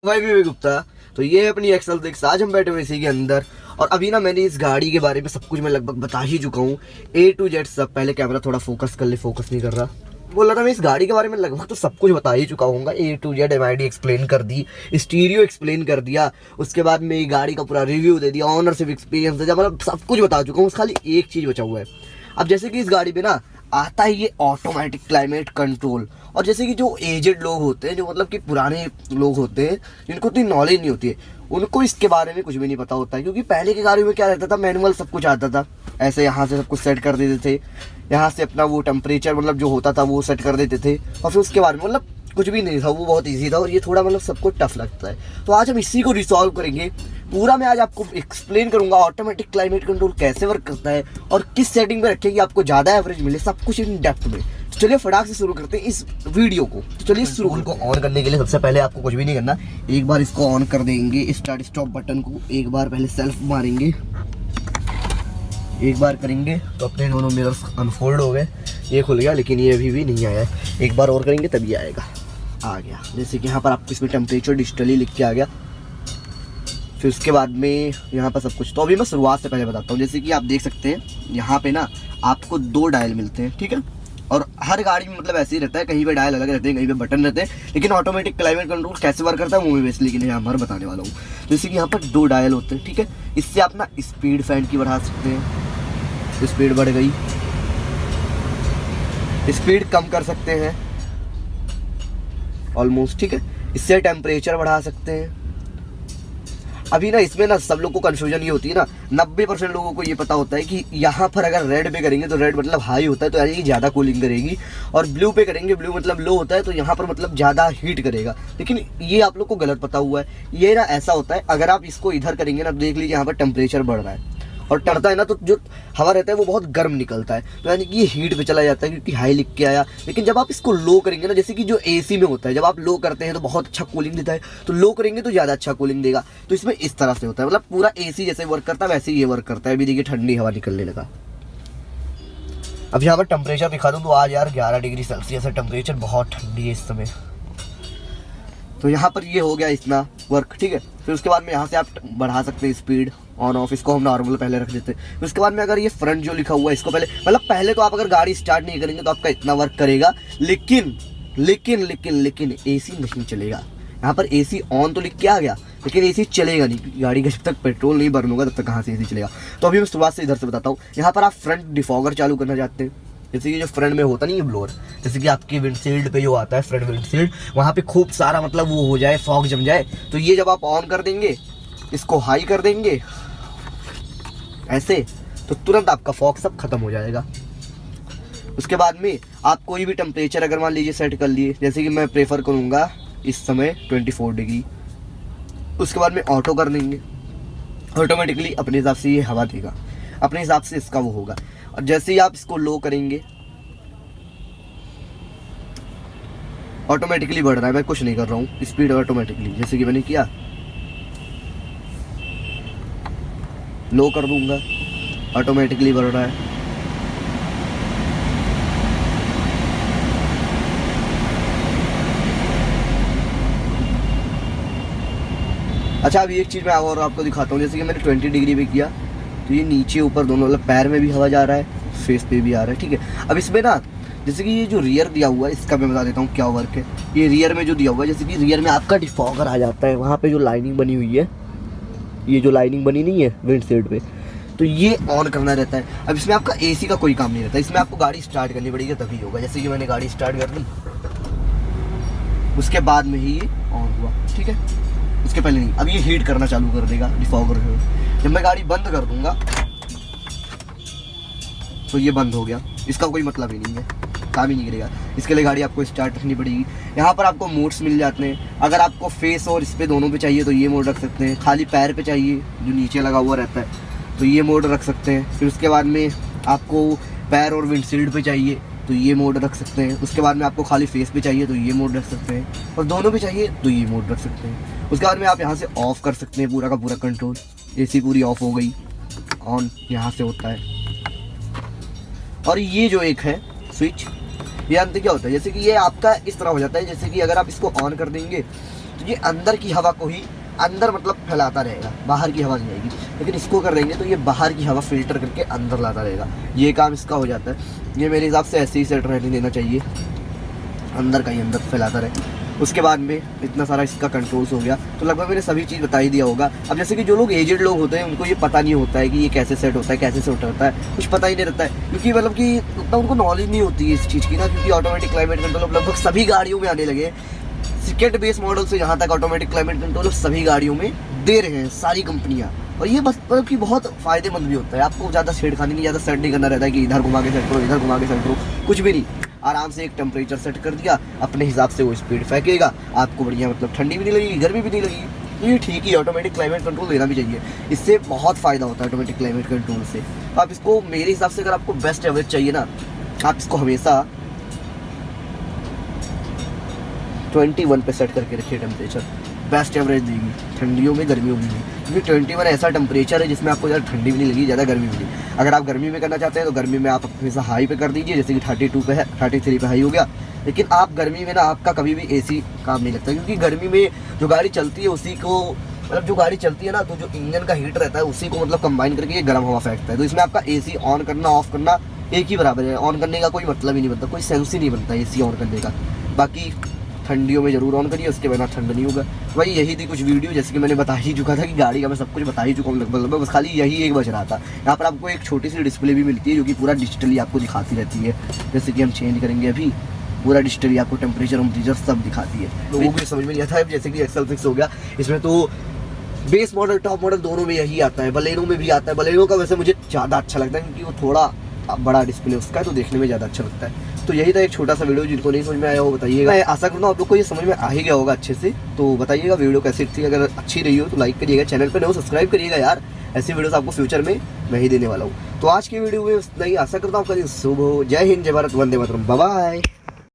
भाई भी गुप्ता। तो ये है अपनी एक्सल सिक्स। आज हम बैठे हुए इसी के अंदर और अभी ना मैंने इस गाड़ी के बारे में सब कुछ मैं लगभग बता ही चुका हूँ, A to Z सब। पहले कैमरा थोड़ा फोकस कर ले, फोकस नहीं कर रहा। बोल रहा था मैं इस गाड़ी के बारे में लगभग तो सब कुछ बता ही चुका हूँ। A to Z MID explain कर दी, स्टीरियो एक्सप्लेन कर दिया, उसके बाद में गाड़ी का पूरा रिव्यू दे दिया, ऑनरशिप एक्सपीरियंस दे दिया, मतलब सब कुछ बता चुका हूँ। खाली एक चीज़ बचा हुआ है। अब जैसे कि इस गाड़ी पे ना आता है ये ऑटोमेटिक क्लाइमेट कंट्रोल। और जैसे कि जो एजेड लोग होते हैं, जो मतलब कि पुराने लोग होते हैं, जिनको इतनी नॉलेज नहीं होती है, उनको इसके बारे में कुछ भी नहीं पता होता है। क्योंकि पहले की गाड़ियों में क्या रहता था, मैनुअल सब कुछ आता था। ऐसे यहाँ से सब कुछ सेट कर देते थे, यहाँ से अपना वो टेम्परेचर मतलब जो होता था वो सेट कर देते थे, और फिर उसके बारे में मतलब कुछ भी नहीं था, वो बहुत ईजी था। और ये थोड़ा मतलब सबको टफ लगता है। तो आज हम इसी को रिसॉल्व करेंगे पूरा। मैं आज आपको एक्सप्लेन करूंगा ऑटोमेटिक क्लाइमेट कंट्रोल कैसे वर्क करता है और किस सेटिंग में रखें कि आपको ज़्यादा एवरेज मिले, सब कुछ इन डेप्थ में। तो चलिए फटाक से शुरू करते हैं इस वीडियो को। तो चलिए शुरू। को ऑन करने के लिए सबसे पहले आपको कुछ भी नहीं करना, एक बार इसको ऑन कर देंगे, स्टार्ट स्टॉप बटन को एक बार पहले सेल्फ मारेंगे, एक बार करेंगे तो अपने दोनों मिरर्स अनफोल्ड हो गए। ये खुल गया, लेकिन ये अभी भी नहीं आया है। एक बार और करेंगे तभी आएगा। आ गया। जैसे कि यहाँ पर आपको इसमें टेम्परेचर डिजिटली लिख के आ गया। फिर उसके बाद में यहाँ पर सब कुछ। तो अभी मैं शुरुआत से पहले बताता हूँ। जैसे कि आप देख सकते हैं यहाँ पे ना आपको 2 डायल मिलते हैं, ठीक है। और हर गाड़ी में मतलब ऐसे ही रहता है, कहीं पे डायल अलग रहते हैं, कहीं पे बटन रहते हैं। लेकिन ऑटोमेटिक क्लाइमेट कंट्रोल कैसे वर्क करता है वो मैं बेसिकली लेकिन यहाँ पर बताने वाला हूँ। जैसे कि यहाँ पर 2 डायल होते हैं, ठीक है। इससे आप ना स्पीड फैन की बढ़ा सकते हैं, स्पीड बढ़ गई। स्पीड कम कर सकते हैं ऑलमोस्ट, ठीक है। इससे टेम्परेचर बढ़ा सकते हैं। अभी ना इसमें ना सब लोग को कंफ्यूजन ये होती है ना, 90% लोगों को ये पता होता है कि यहाँ पर अगर रेड पे करेंगे तो रेड मतलब हाई होता है, तो यानी कि ज़्यादा कूलिंग करेगी। और ब्लू पे करेंगे, ब्लू मतलब लो होता है, तो यहाँ पर मतलब ज़्यादा हीट करेगा। लेकिन ये आप लोग को गलत पता हुआ है। ये ना ऐसा होता है, अगर आप इसको इधर करेंगे ना, देख लीजिए यहाँ पर टेम्परेचर बढ़ रहा है और टरता है ना, तो जो हवा रहता है वो बहुत गर्म निकलता है, तो यानी कि ये हीट पे चला जाता है क्योंकि हाई लिख के आया। लेकिन जब आप इसको लो करेंगे ना, जैसे कि जो एसी में होता है, जब आप लो करते हैं तो बहुत अच्छा कूलिंग देता है, तो लो करेंगे तो ज़्यादा अच्छा कूलिंग देगा। तो इसमें इस तरह से होता है, मतलब पूरा एसी जैसे वर्क करता है वैसे ही ये वर्क करता है। अभी देखिए ठंडी हवा निकलने लगा। अब यहाँ पर टेम्परेचर दिखा दूँ तो आज यार 11 डिग्री सेल्सियस है टेम्परेचर, बहुत ठंडी है इस समय। तो यहाँ पर ये हो गया इतना वर्क, ठीक है। फिर उसके बाद में यहाँ से आप बढ़ा सकते हैं स्पीड ऑन ऑफ। इसको हम नॉर्मल पहले रख देते हैं। फिर उसके बाद में अगर ये फ्रंट जो लिखा हुआ है इसको पहले, मतलब पहले तो आप अगर गाड़ी स्टार्ट नहीं करेंगे तो आपका इतना वर्क करेगा, लेकिन लेकिन लेकिन लेकिन एसी नहीं चलेगा। यहाँ पर एसी ऑन तो लिख के आ गया, लेकिन एसी चलेगा नहीं। गाड़ी का जब तक पेट्रोल नहीं बर्न होगा तब तक कहाँ से एसी चलेगा। तो अभी मैं शुरुआत से इधर से बताता हूँ। यहाँ पर आप फ्रंट डिफॉगर चालू करना चाहते हैं, जैसे कि जो फ्रंट में होता नहीं है ब्लोअर, जैसे कि आपकी विंडशील्ड पे जो आता है फ्रंट विंडशील्ड, वहाँ पे खूब सारा मतलब वो हो जाए, फॉग जम जाए, तो ये जब आप ऑन कर देंगे, इसको हाई कर देंगे ऐसे, तो तुरंत आपका फॉग सब खत्म हो जाएगा। उसके बाद में आप कोई भी टेम्परेचर अगर मान लीजिए सेट कर लिए, जैसे कि मैं प्रेफर करूँगा इस समय 24 डिग्री। उसके बाद में ऑटो कर देंगे, ऑटोमेटिकली अपने हिसाब से ये हवा देगा, अपने हिसाब से इसका वो होगा। और जैसे ही आप इसको लो करेंगे ऑटोमेटिकली बढ़ रहा है, मैं कुछ नहीं कर रहा हूँ, स्पीड ऑटोमेटिकली जैसे कि मैंने किया। लो कर दूंगा, ऑटोमेटिकली बढ़ रहा है। अच्छा अभी एक चीज़ मैं और आपको दिखाता हूँ। जैसे कि मैंने 20 डिग्री पे किया तो ये नीचे ऊपर दोनों मतलब पैर में भी हवा जा रहा है, फेस पे भी आ रहा है, ठीक है। अब इसमें ना जैसे कि ये जो रियर दिया हुआ है इसका मैं बता देता हूँ क्या वर्क है। ये रियर में जो दिया हुआ है, जैसे कि रियर में आपका डिफॉगर आ जाता है, वहाँ पे जो लाइनिंग बनी हुई है, ये जो लाइनिंग बनी नहीं है विंडशील्ड पे, तो ये ऑन करना रहता है। अब इसमें आपका एसी का कोई काम नहीं रहता, इसमें आपको गाड़ी स्टार्ट करनी पड़ेगी तभी होगा। जैसे कि मैंने गाड़ी स्टार्ट कर दी, उसके बाद में ही ये ऑन हुआ, ठीक है, उसके पहले नहीं। अब ये हीट करना चालू कर देगा डिफॉगर। जब मैं गाड़ी बंद कर दूंगा तो ये बंद हो गया, इसका कोई मतलब ही नहीं है, काम ही नहीं करेगा। इसके लिए गाड़ी आपको स्टार्ट रखनी पड़ेगी। यहाँ पर आपको मोड्स मिल जाते हैं। अगर आपको फेस और इस पे दोनों पे चाहिए तो ये मोड रख सकते हैं। खाली पैर पे चाहिए जो नीचे लगा हुआ रहता है तो ये मोड रख सकते हैं। फिर उसके बाद में आपको पैर और विंडशील्ड पे चाहिए तो ये मोड रख सकते हैं। उसके बाद में आपको खाली फेस पे चाहिए तो ये मोड रख सकते हैं, और दोनों पे चाहिए तो ये मोड रख सकते हैं। उसके बाद में आप यहाँ से ऑफ़ कर सकते हैं पूरा का पूरा कंट्रोल। एसी पूरी ऑफ हो गई, ऑन यहाँ से होता है। और ये जो एक है स्विच, ये अंत क्या होता है, जैसे कि ये आपका इस तरह हो जाता है, जैसे कि अगर आप इसको ऑन कर देंगे तो ये अंदर की हवा को ही अंदर मतलब फैलाता रहेगा, बाहर की हवा नहीं आएगी। लेकिन इसको कर देंगे तो ये बाहर की हवा फिल्टर करके अंदर लाता रहेगा, ये काम इसका हो जाता है। ये मेरे हिसाब से ऐसे ही सेट रहने देना चाहिए, अंदर का ही अंदर फैलाता रहे। उसके बाद में इतना सारा इसका कंट्रोल्स हो गया, तो लगभग मैंने सभी चीज़ बता ही दिया होगा। अब जैसे कि जो लोग एजेड लोग होते हैं उनको ये पता नहीं होता है कि ये कैसे सेट होता है, कैसे सेट होता है, कुछ पता ही नहीं रहता है, क्योंकि मतलब कि उतना उनको नॉलेज नहीं होती है इस चीज़ की ना। क्योंकि ऑटोमेटिक क्लाइमेट कंट्रोल लगभग सभी गाड़ियों में आने लगे, सिकेट बेस मॉडल से यहाँ तक ऑटोमेटिक क्लाइमेट कंट्रोल सभी गाड़ियों में दे रहे हैं सारी कंपनियाँ। और ये बस मतलब कि बहुत फ़ायदेमंद भी होता है, आपको ज़्यादा छेड़खानी नहीं, ज़्यादा सेट नहीं करना रहता है कि इधर घुमा के सेट करो, इधर घुमा के सेट करो, कुछ भी नहीं। आराम से एक टेम्परेचर सेट कर दिया, अपने हिसाब से वो स्पीड फेंकेगा, आपको बढ़िया मतलब ठंडी भी नहीं लगेगी, गर्मी भी नहीं लगेगी। तो ये ठीक ही, ऑटोमेटिक क्लाइमेट कंट्रोल देना भी चाहिए, इससे बहुत फ़ायदा होता है ऑटोमेटिक क्लाइमेट कंट्रोल से। तो आप इसको मेरे हिसाब से अगर आपको बेस्ट एवरेज चाहिए ना, आप इसको हमेशा 21 पे सेट करके रखिए टेम्परेचर, बेस्ट एवरेज देगी ठंडियों में, गर्मियों में भी। क्योंकि 21 ऐसा टेम्परेचर है जिसमें आपको ज़्यादा ठंडी भी नहीं लगी, ज़्यादा गर्मी भी नहीं। अगर आप गर्मी में करना चाहते हैं तो गर्मी में आप हमेशा हाई पे कर दीजिए, जैसे कि 32 पे है, 33 पे हाई हो गया। लेकिन आप गर्मी में ना आपका कभी भी एसी काम नहीं लगता, क्योंकि गर्मी में जो गाड़ी चलती है उसी को मतलब जो गाड़ी चलती है ना, तो जो इंजन का हीट रहता है उसी को मतलब कंबाइन करके ये गर्म हवा फेंकता है। तो इसमें आपका एसी ऑन करना ऑफ करना एक ही बराबर है, ऑन करने का कोई मतलब ही नहीं बनता, कोई सेंस ही नहीं बनता एसी ऑन करने का। बाकी ठंडियों में ज़रूर ऑन करिए, उसके बिना ठंड नहीं होगा। वही यही थी कुछ वीडियो, जैसे कि मैंने बता ही चुका था कि गाड़ी का मैं सब कुछ बता ही चुका हूँ लगभग, बस खाली यही एक बच रहा था। यहाँ पर आपको एक छोटी सी डिस्प्ले भी मिलती है जो कि पूरा डिजिटली आपको दिखाती रहती है। जैसे कि हम चेंज करेंगे अभी, पूरा डिजिटली आपको टेम्परेचर सब दिखाती है। लोगों को समझ में नहीं आता है, जैसे कि एक्सेल 6 हो गया, इसमें तो बेस मॉडल टॉप मॉडल दोनों में यही आता है, बलेनो में भी आता है। बलेनो का वैसे मुझे ज़्यादा अच्छा लगता है क्योंकि वो थोड़ा बड़ा डिस्प्ले उसका है, तो देखने में ज़्यादा अच्छा लगता है। तो यही था एक छोटा सा वीडियो, जिनको नहीं समझ में आया वो बताइएगा। मैं आशा करूँ आप लोग को ये समझ में आ ही गया होगा अच्छे से। तो बताइएगा वीडियो कैसी थी, अगर अच्छी रही हो तो लाइक करिएगा, चैनल पर नहीं हो सब्सक्राइब करिएगा यार, ऐसी वीडियोस आपको फ्यूचर में मैं ही देने वाला हूँ। तो आज की वीडियो में नहीं, आशा करता हूँ आपका दिन शुभ हो। जय हिंद, जय भारत, वंदे मातरम, बाय बाय।